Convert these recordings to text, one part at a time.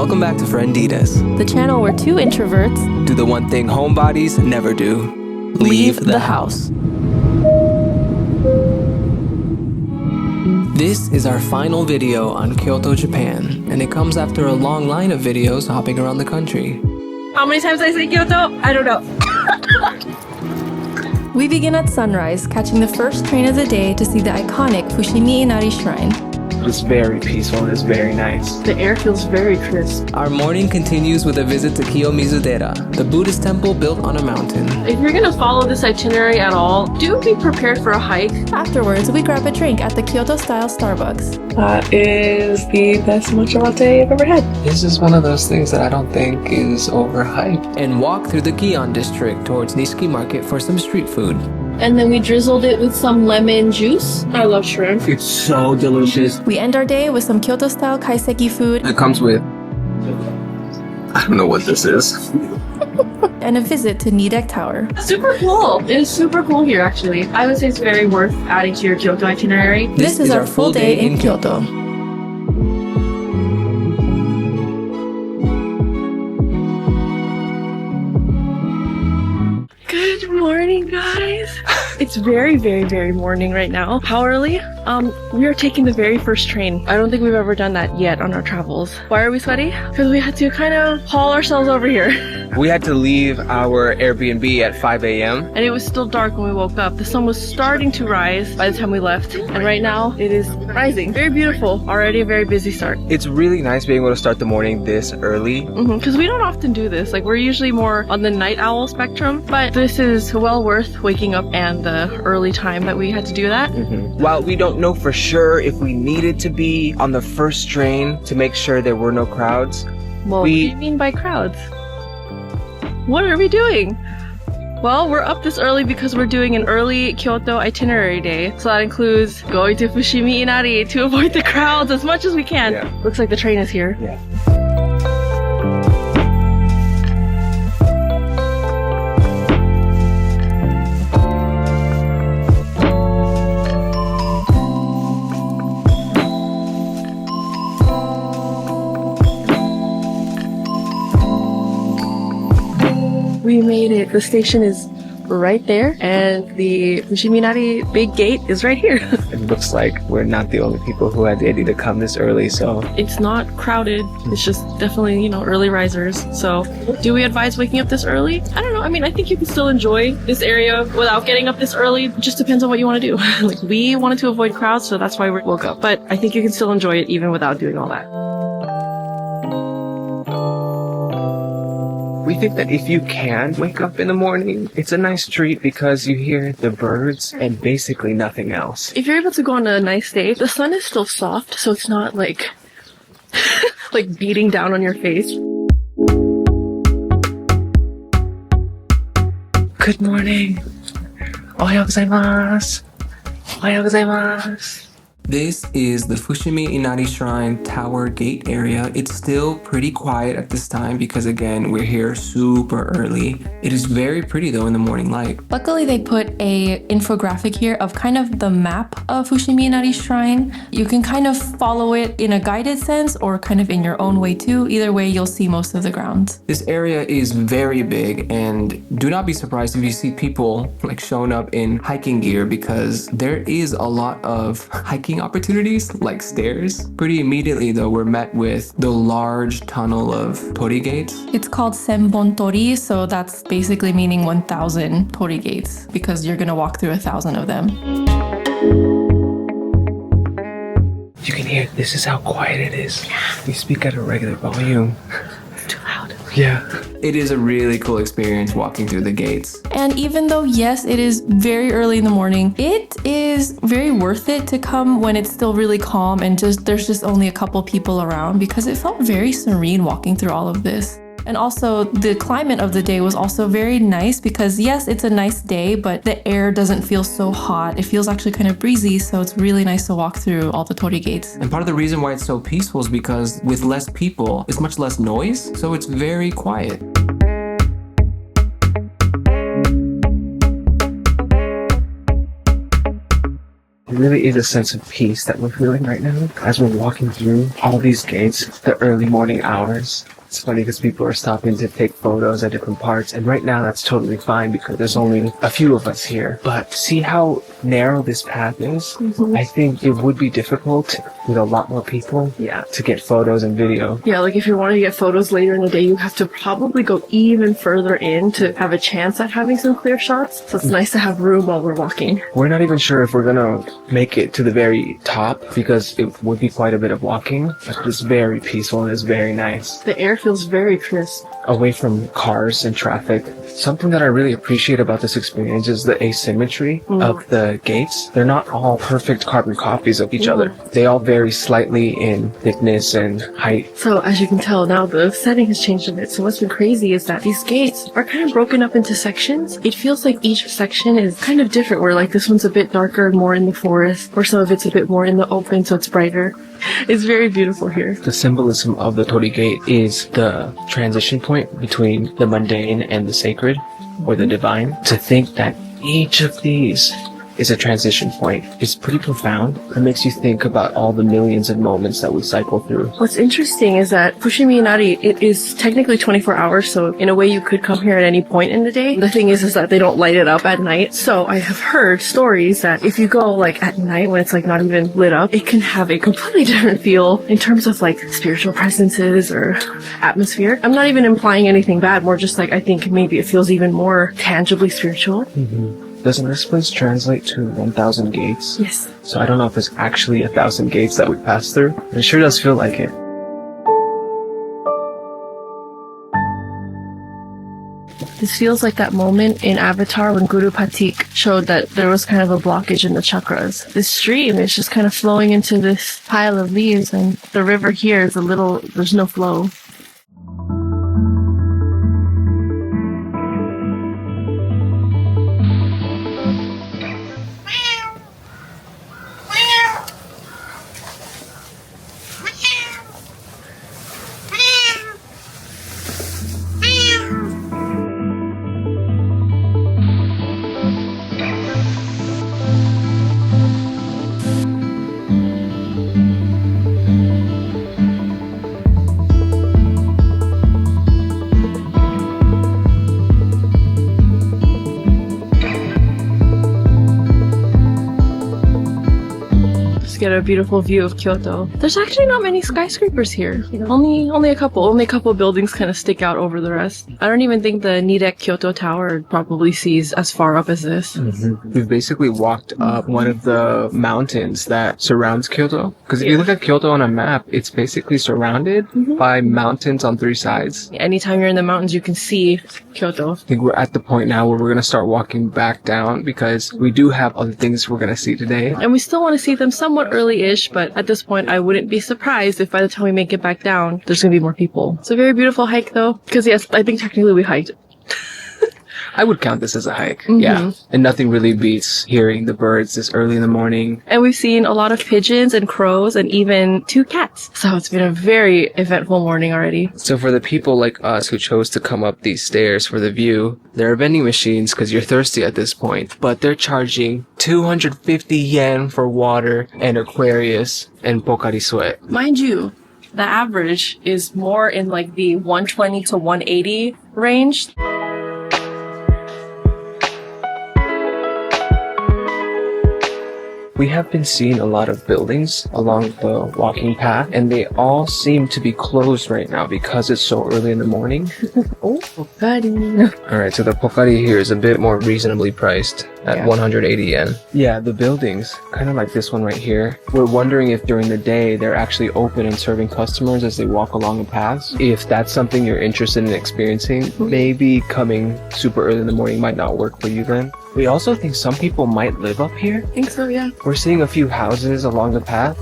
Welcome back to Frienditas, the channel where two introverts do the one thing homebodies never do: leave the house. This is our final video on Kyoto, Japan, and it comes after a long line of videos hopping around the country. How many times I say Kyoto? I don't know. We begin at sunrise, catching the first train of the day to see the iconic Fushimi Inari Shrine. It's very peaceful and it's very nice. The air feels very crisp. Our morning continues with a visit to kiyomizu-dera, the Buddhist temple built on a mountain. If you're gonna follow this itinerary at all, do be prepared for a hike. Afterwards, we grab a drink at the Kyoto-style Starbucks. That is the best matcha latte I've ever had. This is one of those things that I don't think is overhyped. And walk through the Gion district towards Nishiki market for some street food. And then we drizzled it with some lemon juice. I love shrimp. It's so delicious. We end our day with some Kyoto-style kaiseki food. It comes with... I don't know what this is. And a visit to Nidec Tower. Super cool. It is super cool here, actually. I would say it's very worth adding to your Kyoto itinerary. This is our full day in Kyoto. Good morning, guys. It's very, very, very morning right now. How early? We are taking the very first train. I don't think we've ever done that yet on our travels. Why are we sweaty? Because we had to kind of haul ourselves over here. We had to leave our Airbnb at 5 a.m. And it was still dark when we woke up. The sun was starting to rise by the time we left. And right now, it is rising. Very beautiful. Already a very busy start. It's really nice being able to start the morning this early. Because we don't often do this. Like, we're usually more on the night owl spectrum. But this is well worth waking up and the early time that we had to do that. While we don't know for sure if we needed to be on the first train to make sure there were no crowds. Well, what do you mean by crowds? What are we doing? Well, we're up this early because we're doing an early Kyoto itinerary day. So that includes going to Fushimi Inari to avoid the crowds as much as we can. Yeah. Looks like the train is here. Yeah. We made it. The station is right there, and the Fushimi Inari big gate is right here. It looks like we're not the only people who had the idea to come this early, so... It's not crowded. It's just definitely, early risers. So, do we advise waking up this early? I don't know. I mean, I think you can still enjoy this area without getting up this early. It just depends on what you want to do. Like, we wanted to avoid crowds, so that's why we woke up. But I think you can still enjoy it even without doing all that. We think that if you can wake up in the morning, it's a nice treat because you hear the birds and basically nothing else. If you're able to go on a nice day, the sun is still soft, so it's not like like beating down on your face. Good morning. Ohayou gozaimasu. Ohayou gozaimasu. This is the Fushimi Inari Shrine Tower Gate area. It's still pretty quiet at this time because, again, we're here super early. It is very pretty though in the morning light. Luckily, they put a infographic here of kind of the map of Fushimi Inari Shrine. You can kind of follow it in a guided sense or kind of in your own way too. Either way, you'll see most of the grounds. This area is very big, and do not be surprised if you see people like showing up in hiking gear because there is a lot of hiking opportunities like stairs. Pretty immediately though, we're met with the large tunnel of torii gates. It's called Senbon Torii, so that's basically meaning 1,000 torii gates because you're gonna walk through 1,000 of them. You can hear, this is how quiet it is. Yeah. We speak at a regular volume. It's too loud. Yeah. It is a really cool experience walking through the gates. And even though, yes, it is very early in the morning, it is very worth it to come when it's still really calm and there's just only a couple people around because it felt very serene walking through all of this. And also, the climate of the day was also very nice because, yes, it's a nice day, but the air doesn't feel so hot. It feels actually kind of breezy, so it's really nice to walk through all the torii gates. And part of the reason why it's so peaceful is because with less people, it's much less noise, so it's very quiet. It really is a sense of peace that we're feeling right now as we're walking through all these gates, the early morning hours. It's funny because people are stopping to take photos at different parts, and right now that's totally fine because there's only a few of us here. But see how narrow this path is? I think it would be difficult with a lot more people to get photos and video. Yeah, like if you wanted to get photos later in the day, you have to probably go even further in to have a chance at having some clear shots. So it's nice to have room while we're walking. We're not even sure if we're gonna make it to the very top because it would be quite a bit of walking, but it's very peaceful and it's very nice. The air feels very crisp. Away from cars and traffic. Something that I really appreciate about this experience is the asymmetry of the gates. They're not all perfect carbon copies of each other. They all vary slightly in thickness and height. So as you can tell now, the setting has changed a bit. So what's been crazy is that these gates are kind of broken up into sections. It feels like each section is kind of different, where like this one's a bit darker, more in the forest, or some of it's a bit more in the open, so it's brighter. It's very beautiful here. The symbolism of the torii gate is the transition point between the mundane and the sacred, or the divine. To think that each of these is a transition point is pretty profound. It makes you think about all the millions of moments that we cycle through. What's interesting is that fushimi inari, it is technically 24 hours, so in a way you could come here at any point in the day. The thing is that they don't light it up at night. So I have heard stories that if you go like at night when it's like not even lit up, it can have a completely different feel in terms of like spiritual presences or atmosphere. I'm not even implying anything bad, more just like I think maybe it feels even more tangibly spiritual. Doesn't this place translate to 1,000 gates? Yes. So I don't know if it's actually 1,000 gates that we passed through, but it sure does feel like it. This feels like that moment in Avatar when Guru Patik showed that there was kind of a blockage in the chakras. This stream is just kind of flowing into this pile of leaves, and the river here is there's no flow. Get a beautiful view of Kyoto. There's actually not many skyscrapers here. Only a couple. Only a couple buildings kind of stick out over the rest. I don't even think the nidec Kyoto Tower probably sees as far up as this. We've basically walked up one of the mountains that surrounds Kyoto. Because if you look at Kyoto on a map, it's basically surrounded by mountains on three sides. Anytime you're in the mountains, you can see Kyoto. I think we're at the point now where we're going to start walking back down because we do have other things we're going to see today. And we still want to see them somewhat early-ish, but at this point, I wouldn't be surprised if by the time we make it back down, there's going to be more people. It's a very beautiful hike, though, because yes, I think technically we hiked. I would count this as a hike, yeah. And nothing really beats hearing the birds this early in the morning. And we've seen a lot of pigeons and crows and even 2 cats. So it's been a very eventful morning already. So for the people like us who chose to come up these stairs for the view, there are vending machines because you're thirsty at this point, but they're charging 250 yen for water and Aquarius and Pocari Sweat. Mind you, the average is more in like the 120 to 180 range. We have been seeing a lot of buildings along the walking path, and they all seem to be closed right now because it's so early in the morning. Oh, Pocari. Alright, so the Pocari here is a bit more reasonably priced at 180 yen. Yeah, the buildings, kind of like this one right here. We're wondering if during the day they're actually open and serving customers as they walk along the paths. If that's something you're interested in experiencing, maybe coming super early in the morning might not work for you then. We also think some people might live up here. I think so, yeah. We're seeing a few houses along the path.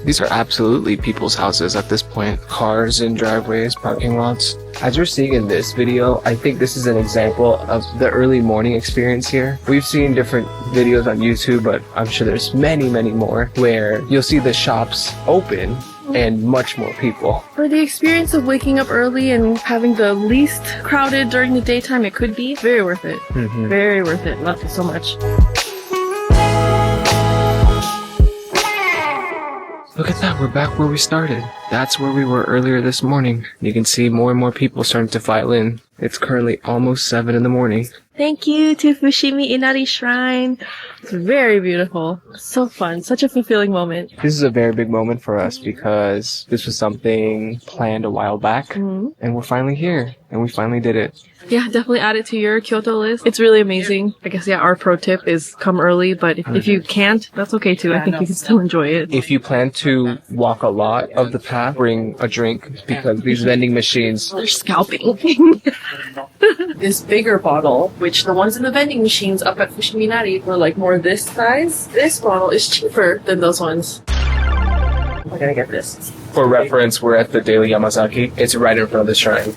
These are absolutely people's houses at this point. Cars in driveways, parking lots. As you're seeing in this video, I think this is an example of the early morning experience here. We've seen different videos on YouTube, but I'm sure there's many, many more where you'll see the shops open and much more people. For the experience of waking up early and having the least crowded during the daytime it could be, very worth it. Very worth it. Loved it so much. Look at that, we're back where we started. That's where we were earlier this morning. You can see more and more people starting to file in. It's currently almost 7 in the morning. Thank you to Fushimi Inari Shrine. It's very beautiful. So fun. Such a fulfilling moment. This is a very big moment for us because this was something planned a while back. And we're finally here. And we finally did it. Yeah, definitely add it to your Kyoto list. It's really amazing. I guess, yeah, our pro tip is come early, but if you can't, that's okay too. I think you can still enjoy it. If you plan to walk a lot of the path, bring a drink because these vending machines... They're scalping. This bigger bottle, which the ones in the vending machines up at Fushimi Inari were like more this size, this bottle is cheaper than those ones. We're gonna get this. For reference, we're at the Daily Yamazaki. It's right in front of the shrine.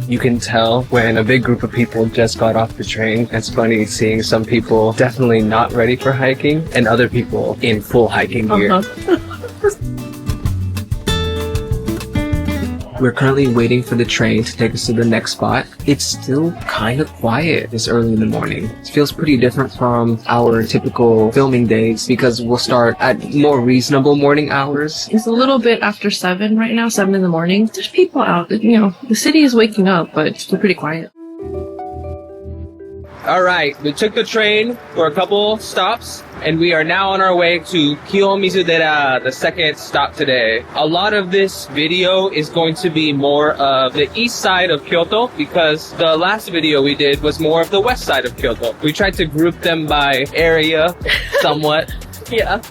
You can tell when a big group of people just got off the train. It's funny seeing some people definitely not ready for hiking and other people in full hiking gear. We're currently waiting for the train to take us to the next spot. It's still kind of quiet this early in the morning. It feels pretty different from our typical filming days because we'll start at more reasonable morning hours. It's a little bit after 7 right now, 7 in the morning. There's people out. You know, the city is waking up, but it's still pretty quiet. All right, we took the train for a couple stops and we are now on our way to Kiyomizu-dera, the second stop today. A lot of this video is going to be more of the east side of Kyoto because the last video we did was more of the west side of Kyoto. We tried to group them by area somewhat. Yeah.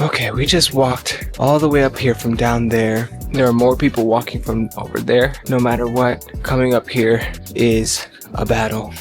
Okay, we just walked all the way up here from down there. There are more people walking from over there. No matter what, coming up here is a battle.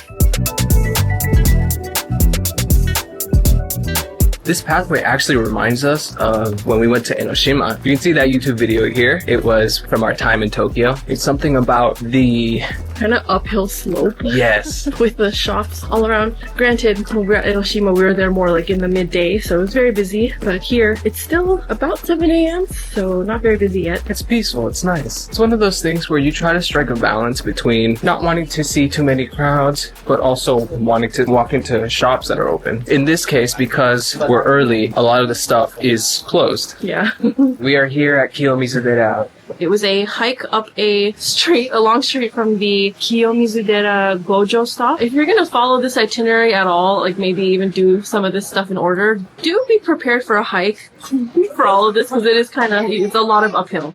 This pathway actually reminds us of when we went to Enoshima. You can see that YouTube video here. It was from our time in Tokyo. It's something about the kind of uphill slope. Yes. With the shops all around. Granted, when we were at Hiroshima, we were there more like in the midday, so it was very busy. But here, it's still about 7 a.m., so not very busy yet. It's peaceful. It's nice. It's one of those things where you try to strike a balance between not wanting to see too many crowds, but also wanting to walk into shops that are open. In this case, because we're early, a lot of the stuff is closed. Yeah. We are here at Kiyomizu-dera. It was a hike up a long street from the kiyomizu-dera Gojo stop. If you're gonna follow this itinerary at all, like maybe even do some of this stuff in order, do be prepared for a hike for all of this because it's a lot of uphill.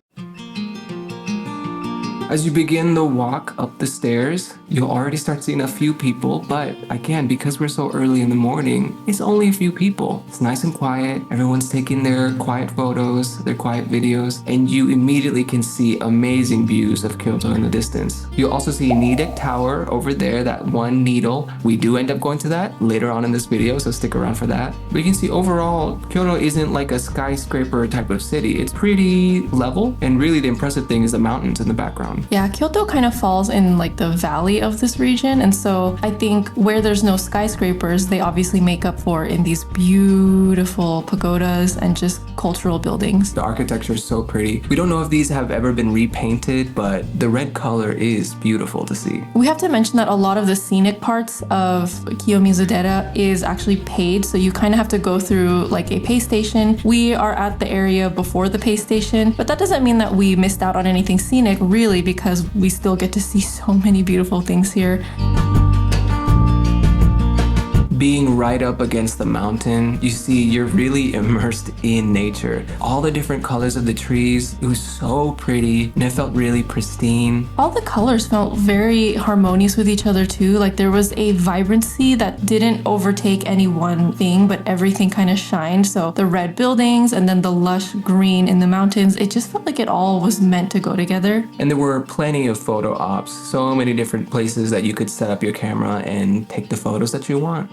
As you begin the walk up the stairs, you'll already start seeing a few people, but again, because we're so early in the morning, it's only a few people. It's nice and quiet. Everyone's taking their quiet photos, their quiet videos, and you immediately can see amazing views of Kyoto in the distance. You'll also see Nidec Tower over there, that one needle. We do end up going to that later on in this video, so stick around for that. But you can see overall, Kyoto isn't like a skyscraper type of city. It's pretty level, and really the impressive thing is the mountains in the background. Yeah, Kyoto kind of falls in like the valley of this region, and so I think where there's no skyscrapers, they obviously make up for in these beautiful pagodas and just cultural buildings. The architecture is so pretty. We don't know if these have ever been repainted, but the red color is beautiful to see. We have to mention that a lot of the scenic parts of Kiyomizu-dera is actually paid, so you kind of have to go through like a pay station. We are at the area before the pay station, but that doesn't mean that we missed out on anything scenic, really, because we still get to see so many beautiful things here. Being right up against the mountain, you see you're really immersed in nature. All the different colors of the trees, it was so pretty and it felt really pristine. All the colors felt very harmonious with each other too. Like there was a vibrancy that didn't overtake any one thing, but everything kind of shined. So the red buildings and then the lush green in the mountains, it just felt like it all was meant to go together. And there were plenty of photo ops, so many different places that you could set up your camera and take the photos that you want.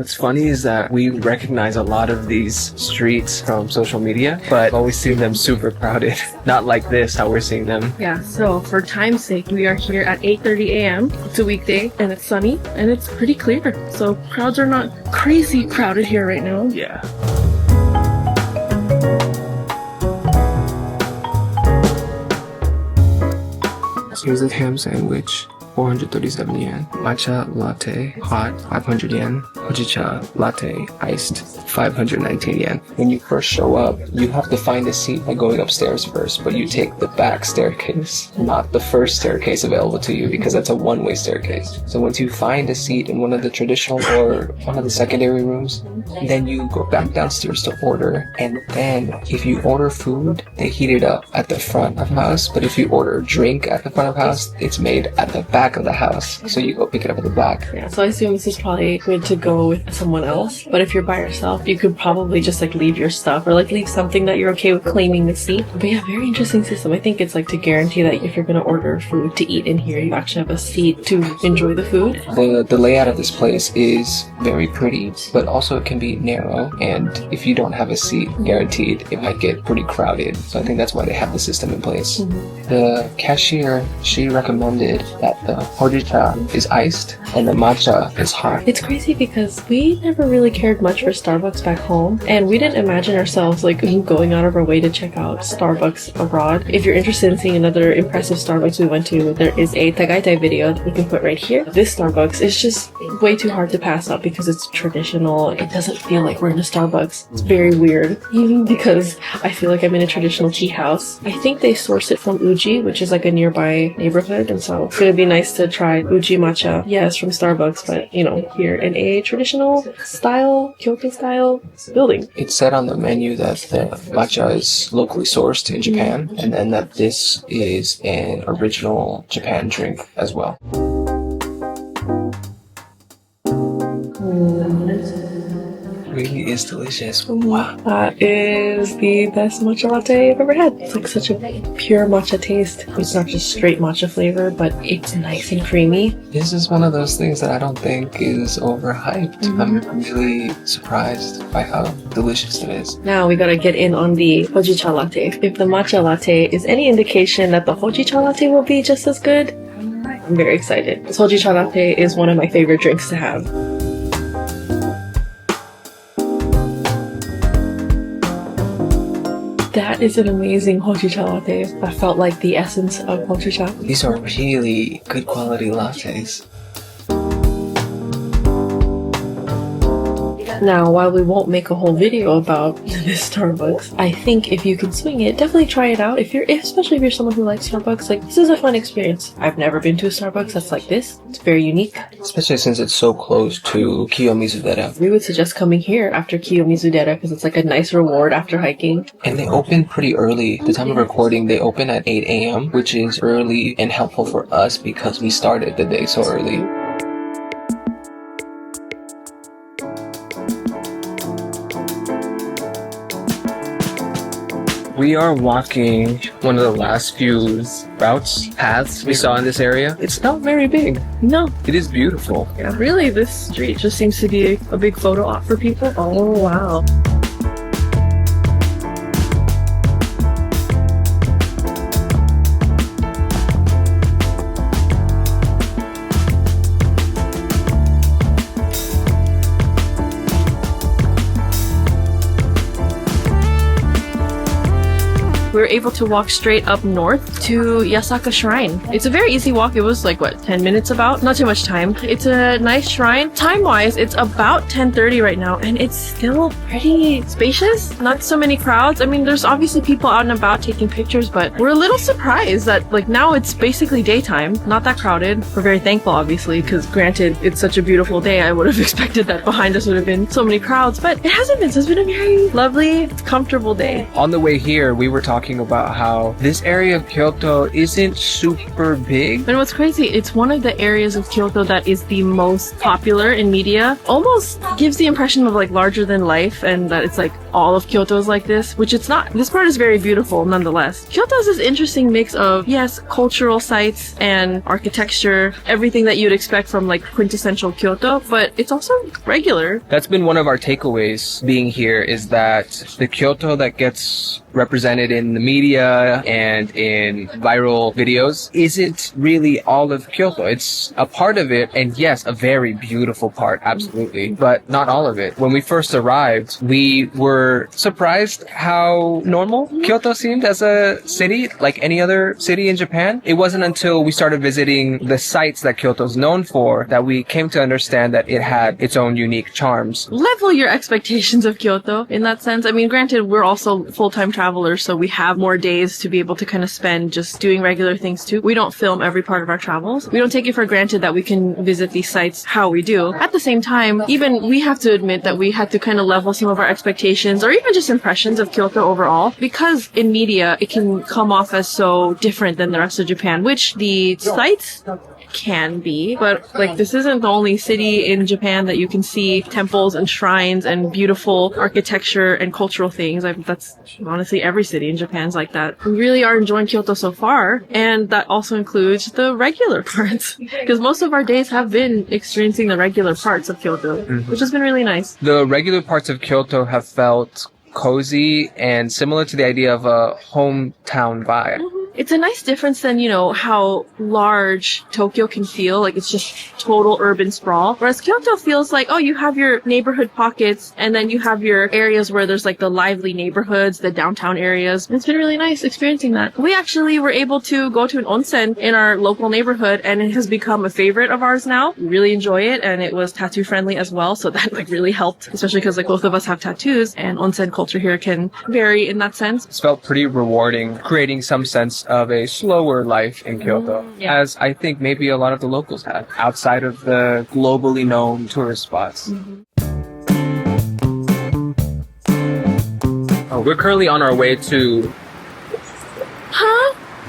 What's funny is that we recognize a lot of these streets from social media, but always see them super crowded. Not like this, how we're seeing them. Yeah, so for time's sake, we are here at 8:30 a.m. It's a weekday and it's sunny and it's pretty clear. So crowds are not crazy crowded here right now. Yeah. Here's a ham sandwich, 437 yen. Matcha latte, hot, 500 yen. Hojicha latte, iced, 519 yen. When you first show up, you have to find a seat by going upstairs first, but you take the back staircase, not the first staircase available to you, because that's a one-way staircase. So once you find a seat in one of the traditional or one of the secondary rooms, then you go back downstairs to order, and then if you order food, they heat it up at the front of house, but if you order a drink at the front of house, it's made at the back of the house, so you go pick it up at the back. Yeah, so I assume this is probably good to go with someone else, but if you're by yourself, you could probably just like leave your stuff or like leave something that you're okay with claiming the seat. But yeah, very interesting system. I think it's like to guarantee that if you're gonna order food to eat in here, you actually have a seat to enjoy the food. The layout of this place is very pretty, but also it can be narrow, and if you don't have a seat, guaranteed it might get pretty crowded. So I think that's why they have the system in place. The cashier, she recommended that the hojicha is iced and the matcha is hot. It's crazy because we never really cared much for Starbucks back home, and we didn't imagine ourselves like going out of our way to check out Starbucks abroad. If you're interested in seeing another impressive Starbucks we went to, there is a Tagaitai video that we can put right here. This Starbucks is just way too hard to pass up because it's traditional. It doesn't feel like we're in a Starbucks. It's very weird, even because I feel like I'm in a traditional tea house. I think they source it from Uji, which is like a nearby neighborhood, and so it's gonna be nice to try Uji matcha. Yes, from Starbucks, but you know, here in a traditional style, Kyoto style building. It's said on the menu that the matcha is locally sourced in Japan, and then that this is an original Japan drink as well. Really is delicious. Wow. That is the best matcha latte I've ever had. It's like such a pure matcha taste. It's not just straight matcha flavor, but it's nice and creamy. This is one of those things that I don't think is overhyped. I'm really surprised by how delicious it is. Now we gotta get in on the hojicha latte. If the matcha latte is any indication that the hojicha latte will be just as good, I'm very excited. This hojicha latte is one of my favorite drinks to have. That is an amazing hojicha latte. That felt like the essence of hojicha. These are really good quality lattes. Now, while we won't make a whole video about this Starbucks, I think if you can swing it, definitely try it out. Especially if you're someone who likes Starbucks, like this is a fun experience. I've never been to a Starbucks that's like this. It's very unique. Especially since it's so close to Kiyomizu-dera. We would suggest coming here after kiyomizu-dera because it's like a nice reward after hiking. And they open pretty early. The time of recording, they open at 8 a.m., which is early and helpful for us because we started the day so early. We are walking one of the last few paths we saw in this area. It's not very big. No. It is beautiful. Yeah, really, this street just seems to be a big photo op for people. Oh, wow. We were able to walk straight up north to Yasaka Shrine. It's a very easy walk. It was like, what, 10 minutes about? Not too much time. It's a nice shrine. Time-wise, it's about 10:30 right now, and it's still pretty spacious. Not so many crowds. I mean, there's obviously people out and about taking pictures, but we're a little surprised that, like, now it's basically daytime. Not that crowded. We're very thankful, obviously, because granted, it's such a beautiful day. I would have expected that behind us would have been so many crowds, but it hasn't been. So it's been a very lovely, comfortable day. On the way here, we were talking about how this area of Kyoto isn't super big. And what's crazy, it's one of the areas of Kyoto that is the most popular in media. Almost gives the impression of like larger than life, and that it's like all of Kyoto is like this, which it's not. This part is very beautiful nonetheless. Kyoto is this interesting mix of, yes, cultural sites and architecture, everything that you'd expect from like quintessential Kyoto, but it's also regular. That's been one of our takeaways being here, is that the Kyoto that gets represented in the media and in viral videos isn't really all of Kyoto. It's a part of it, and yes, a very beautiful part, absolutely, but not all of it. When we first arrived, we were surprised how normal Kyoto seemed as a city, like any other city in Japan. It wasn't until we started visiting the sites that Kyoto's known for that we came to understand that it had its own unique charms. Level your expectations of Kyoto in that sense. I mean, granted, we're also full-time travelers, so we have more days to be able to kind of spend just doing regular things too. We don't film every part of our travels. We don't take it for granted that we can visit these sites how we do. At the same time, even we have to admit that we had to kind of level some of our expectations or even just impressions of Kyoto overall, because in media it can come off as so different than the rest of Japan, which the sites can be, but like this isn't the only city in Japan that you can see temples and shrines and beautiful architecture and cultural things. That's honestly every city in Japan's like that. We really are enjoying Kyoto so far, and that also includes the regular parts, because most of our days have been experiencing the regular parts of Kyoto, which has been really nice. The regular parts of Kyoto have felt cozy and similar to the idea of a hometown vibe. It's a nice difference than, you know, how large Tokyo can feel. Like, it's just total urban sprawl. Whereas Kyoto feels like, oh, you have your neighborhood pockets, and then you have your areas where there's like the lively neighborhoods, the downtown areas. It's been really nice experiencing that. We actually were able to go to an onsen in our local neighborhood, and it has become a favorite of ours now. We really enjoy it, and it was tattoo friendly as well. So that like really helped, especially because like both of us have tattoos, and onsen culture here can vary in that sense. It's felt pretty rewarding, creating some sense of a slower life in Kyoto, as I think maybe a lot of the locals have, outside of the globally known tourist spots. We're currently on our way to...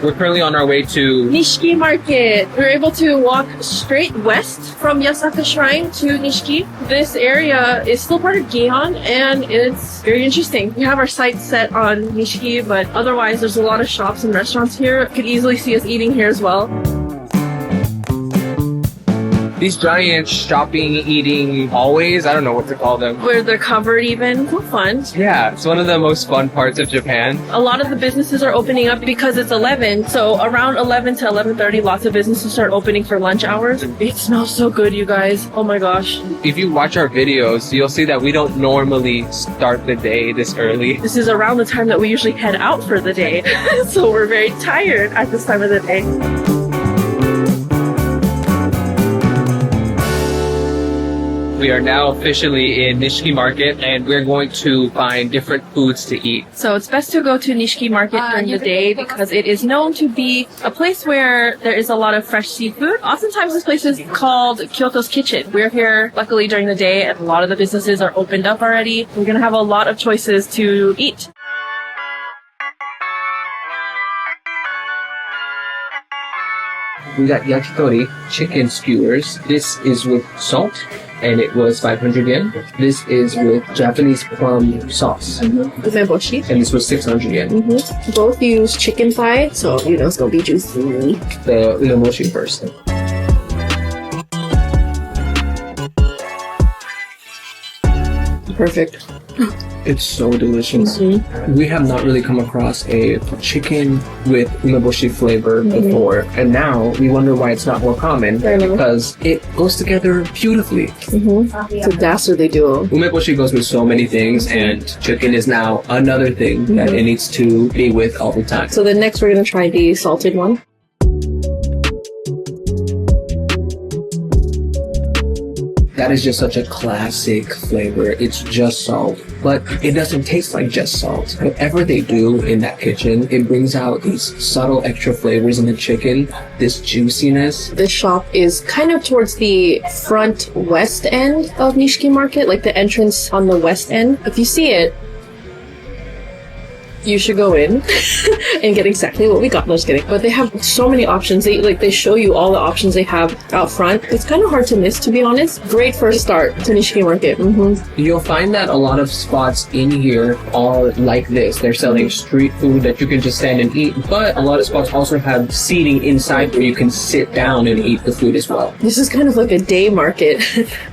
We're currently on our way to Nishiki Market. We're able to walk straight west from Yasaka Shrine to Nishiki. This area is still part of Gion, and it's very interesting. We have our sights set on Nishiki, but otherwise there's a lot of shops and restaurants here. You could easily see us eating here as well. these giant shopping, eating hallways. I don't know what to call them. Where they're covered even. So fun. Yeah, it's one of the most fun parts of Japan. A lot of the businesses are opening up because it's 11. So around 11 to 11:30, lots of businesses start opening for lunch hours. It smells so good, you guys. Oh my gosh. If you watch our videos, you'll see that we don't normally start the day this early. This is around the time that we usually head out for the day. So we're very tired at this time of the day. We are now officially in Nishiki Market, and we're going to find different foods to eat. So it's best to go to Nishiki Market during the day because it is known to be a place where there is a lot of fresh seafood. Oftentimes this place is called Kyoto's Kitchen. We're here luckily during the day and a lot of the businesses are opened up already. We're going to have a lot of choices to eat. We got yakitori, chicken skewers. This is with salt, and it was 500 yen. This is with Japanese plum sauce. Umeboshi. And this was 600 yen. Both use chicken thigh, so you know it's going to be juicy. The umeboshi first. Perfect. It's so delicious. We have not really come across a chicken with umeboshi flavor before, and now we wonder why it's not more common, because it goes together beautifully. It's a dastardly duo. Umeboshi goes with so many things, and chicken is now another thing that it needs to be with all the time. So then next we're going to try the salted one. That is just such a classic flavor. It's just salt, but it doesn't taste like just salt. Whatever they do in that kitchen, it brings out these subtle extra flavors in the chicken, this juiciness. This shop is kind of towards the front west end of Nishiki Market, like the entrance on the west end. If you see it, you should go in and get exactly what we got. No, just kidding. But they have so many options. They show you all the options they have out front. It's kind of hard to miss, to be honest. Great first start to Nishiki Market. You'll find that a lot of spots in here are like this. They're selling street food that you can just stand and eat, but a lot of spots also have seating inside where you can sit down and eat the food as well. This is kind of like a day market.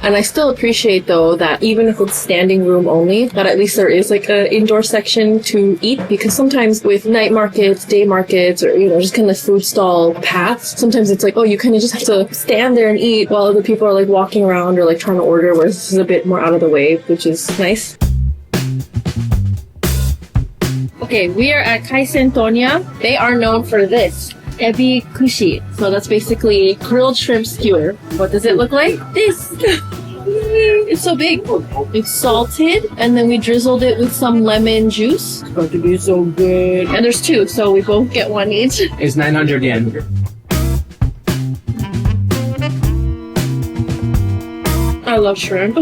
And I still appreciate, though, that even if it's standing room only, that at least there is like an indoor section to eat, because sometimes with night markets, day markets, or, just kind of food stall paths, sometimes it's like, oh, you kind of just have to stand there and eat while other people are like walking around or like trying to order, whereas this is a bit more out of the way, which is nice. Okay, we are at Kaisen Tonya. They are known for this. Ebi kushi. So that's basically grilled shrimp skewer. What does it look like? This. It's so big. It's salted, and then we drizzled it with some lemon juice. It's going to be so good. And there's two, so we both get one each. It's 900 yen. I love shrimp.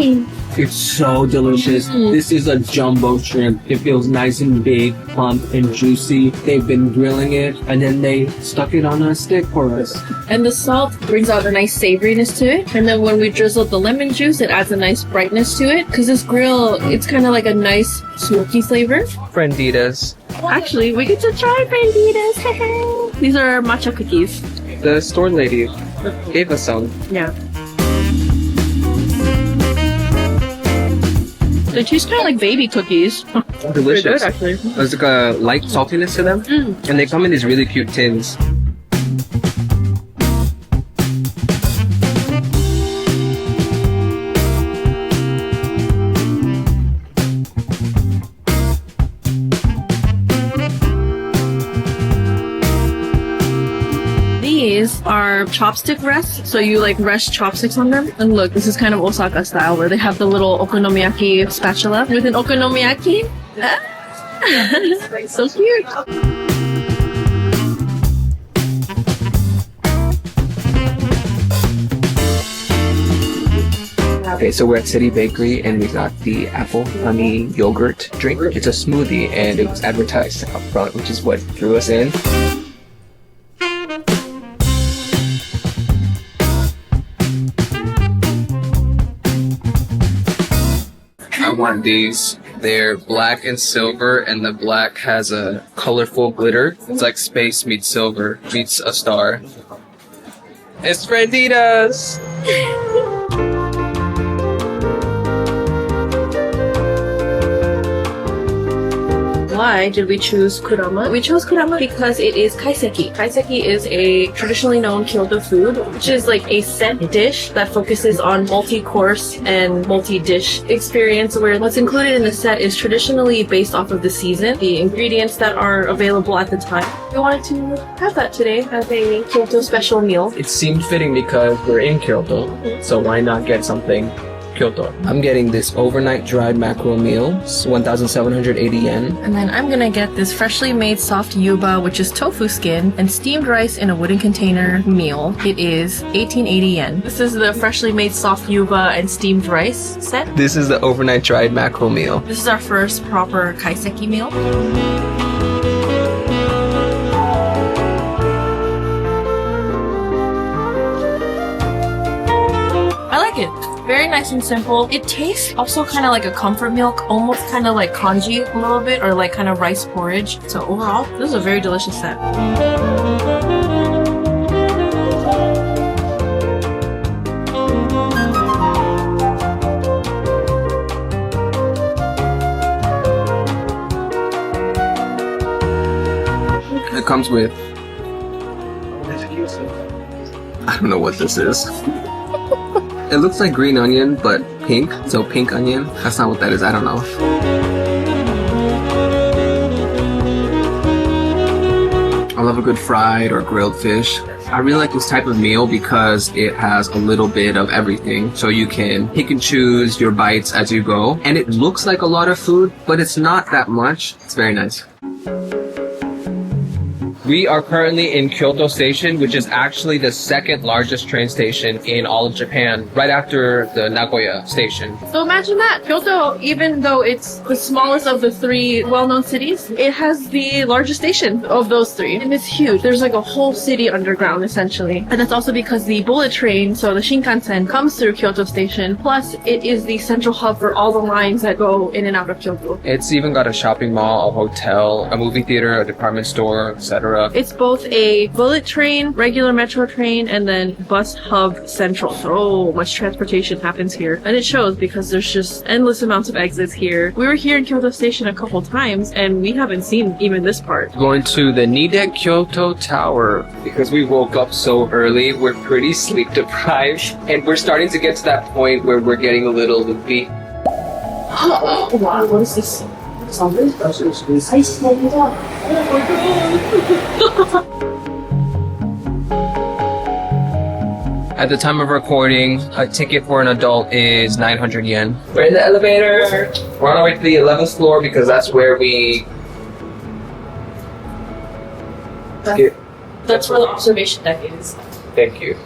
It's so delicious. This is a jumbo shrimp. It feels nice and big, plump, and juicy. They've been grilling it, and then they stuck it on a stick for us. And the salt brings out a nice savoriness to it. And then when we drizzled the lemon juice, it adds a nice brightness to it. Because this grill, it's kind of like a nice smoky flavor. Frienditas. Actually, we get to try frienditas. These are matcha cookies. The store lady gave us some. Yeah. They taste kind of like baby cookies. Delicious. Good, actually. There's like a light saltiness to them, and they come in these really cute tins. These are chopstick rests, so you like rest chopsticks on them. And look, this is kind of Osaka style, where they have the little okonomiyaki spatula with an okonomiyaki. So cute. Okay, so we're at City Bakery and we got the apple honey yogurt drink. It's a smoothie and it was advertised up front, which is what drew us in. I want these. They're black and silver, and the black has a colorful glitter. It's like space meets silver meets a star. It's Frienditas! Why did we choose kurama? We chose kurama because it is kaiseki. Kaiseki is a traditionally known Kyoto food, which is like a set dish that focuses on multi-course and multi-dish experience, where what's included in the set is traditionally based off of the season, the ingredients that are available at the time. We wanted to have that today as a Kyoto special meal. It seemed fitting because we're in Kyoto, so why not get something Kyoto? I'm getting this overnight dried mackerel meal, 1,780 yen. And then I'm gonna get this freshly made soft yuba, which is tofu skin, and steamed rice in a wooden container meal. It is 1,880 yen. This is the freshly made soft yuba and steamed rice set. This is the overnight dried mackerel meal. This is our first proper kaiseki meal. I like it. Very nice and simple. It tastes also kind of like a comfort milk, almost kind of like congee a little bit, or like kind of rice porridge. So overall, this is a very delicious set. It comes with... I don't know what this is. It looks like green onion, but pink. So pink onion. That's not what that is. I don't know. I love a good fried or grilled fish. I really like this type of meal because it has a little bit of everything. So you can pick and choose your bites as you go. And it looks like a lot of food, but it's not that much. It's very nice. We are currently in Kyoto Station, which is actually the second largest train station in all of Japan, right after the Nagoya station. So imagine that. Kyoto, even though it's the smallest of the three well-known cities, it has the largest station of those three. And it's huge. There's like a whole city underground, essentially. And that's also because the bullet train, so the Shinkansen, comes through Kyoto Station. Plus, it is the central hub for all the lines that go in and out of Kyoto. It's even got a shopping mall, a hotel, a movie theater, a department store, etc. It's both a bullet train, regular metro train, and then bus hub central. So much transportation happens here. And it shows because there's just endless amounts of exits here. We were here in Kyoto Station a couple times, and we haven't seen even this part. Going to the Nidec Kyoto Tower. Because we woke up so early, we're pretty sleep deprived. And we're starting to get to that point where we're getting a little loopy. Oh, wow, what is this? At the time of recording, a ticket for an adult is 900 yen. We're in the elevator. We're on our way to the 11th floor because that's where we... That's where the observation deck is. Thank you.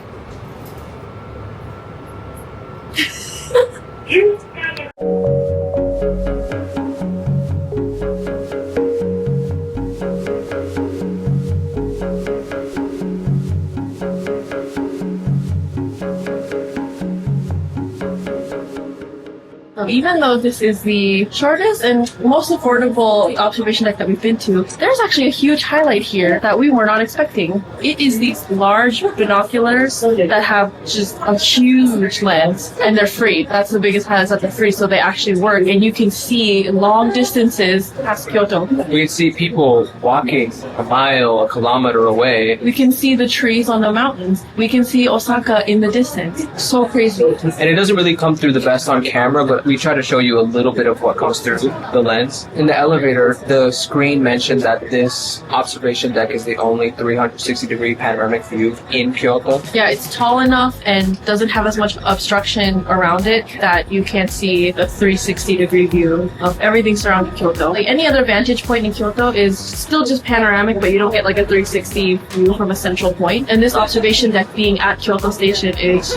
Even though this is the shortest and most affordable observation deck that we've been to, there's actually a huge highlight here that we were not expecting. It is these large binoculars that have just a huge lens, and they're free. That's the biggest highlight, that they're free, so they actually work, and you can see long distances past Kyoto. We can see people walking a mile, a kilometer away. We can see the trees on the mountains. We can see Osaka in the distance. So crazy. And it doesn't really come through the best on camera, but we try to show you a little bit of what comes through the lens. In the elevator, the screen mentioned that this observation deck is the only 360-degree panoramic view in Kyoto. Yeah, it's tall enough and doesn't have as much obstruction around it that you can't see the 360-degree view of everything surrounding Kyoto. Like any other vantage point in Kyoto is still just panoramic, but you don't get like a 360 view from a central point. And this observation deck being at Kyoto Station is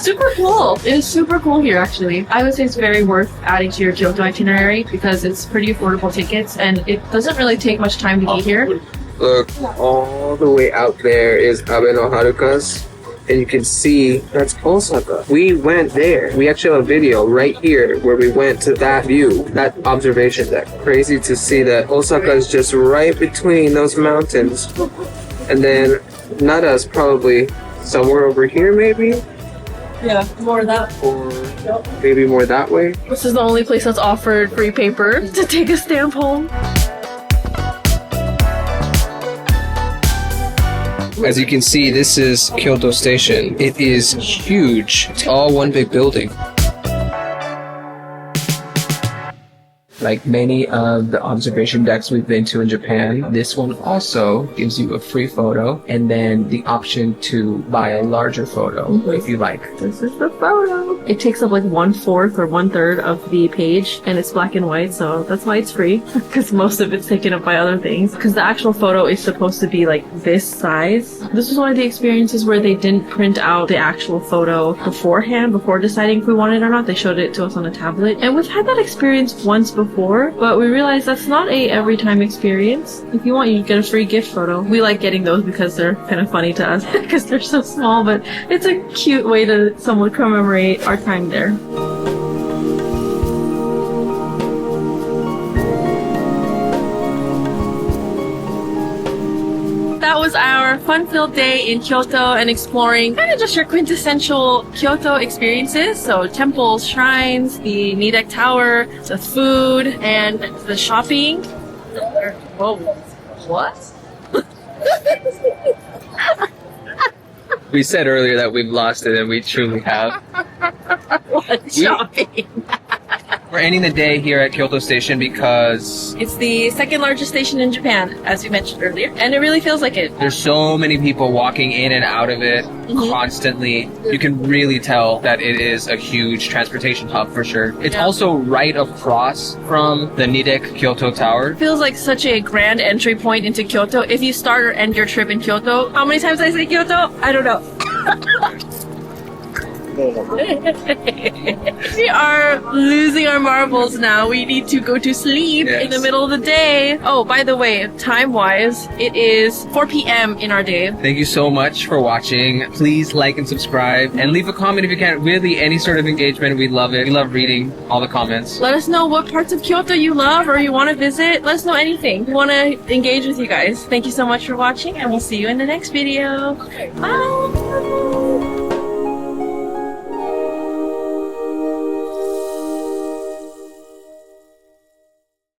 super cool. It is super cool here, actually. I would say it's very worth adding to your Kyoto itinerary because it's pretty affordable tickets and it doesn't really take much time to be here. Look, all the way out there is Abe no Haruka's, and you can see that's Osaka. We went there. We actually have a video right here where we went to that view, that observation deck. Crazy to see that Osaka is just right between those mountains. And then Nara is probably somewhere over here, maybe? Yeah, more of that. Or maybe more that way. This is the only place that's offered free paper to take a stamp home. As you can see, this is Kyoto Station. It is huge. It's all one big building. Like many of the observation decks we've been to in Japan, this one also gives you a free photo and then the option to buy a larger photo if you like. This is the photo. It takes up like 1/4 or 1/3 of the page and it's black and white, so that's why it's free because most of it's taken up by other things because the actual photo is supposed to be like this size. This was one of the experiences where they didn't print out the actual photo beforehand, before deciding if we wanted it or not. They showed it to us on a tablet, and we've had that experience once before, but we realized that's not a every time experience. If you want, you get a free gift photo. We like getting those because they're kind of funny to us because they're so small, but it's a cute way to somewhat commemorate our time there. That was our fun-filled day in Kyoto and exploring kind of just your quintessential Kyoto experiences. So temples, shrines, the Nidec Tower, the food, and the shopping. Whoa, what? We said earlier that we've lost it, and we truly have. What shopping? We're ending the day here at Kyoto Station because It's the second largest station in Japan, as you mentioned earlier, and it really feels like it. there's so many people walking in and out of it constantly. You can really tell that it is a huge transportation hub for sure. It's Yeah. also right across from the Nidec Kyoto Tower. Feels like such a grand entry point into Kyoto. If you start or end your trip in Kyoto, how many times did I say Kyoto? I don't know. We are losing our marbles now. We need to go to sleep in the middle of the day. Oh, by the way, time-wise, it is 4 p.m. in our day. Thank you so much for watching. Please like and subscribe and leave a comment if you can. Really, any sort of engagement, we love it. We love reading all the comments. Let us know what parts of Kyoto you love or you want to visit. Let us know anything. We want to engage with you guys. Thank you so much for watching, and we'll see you in the next video. Bye!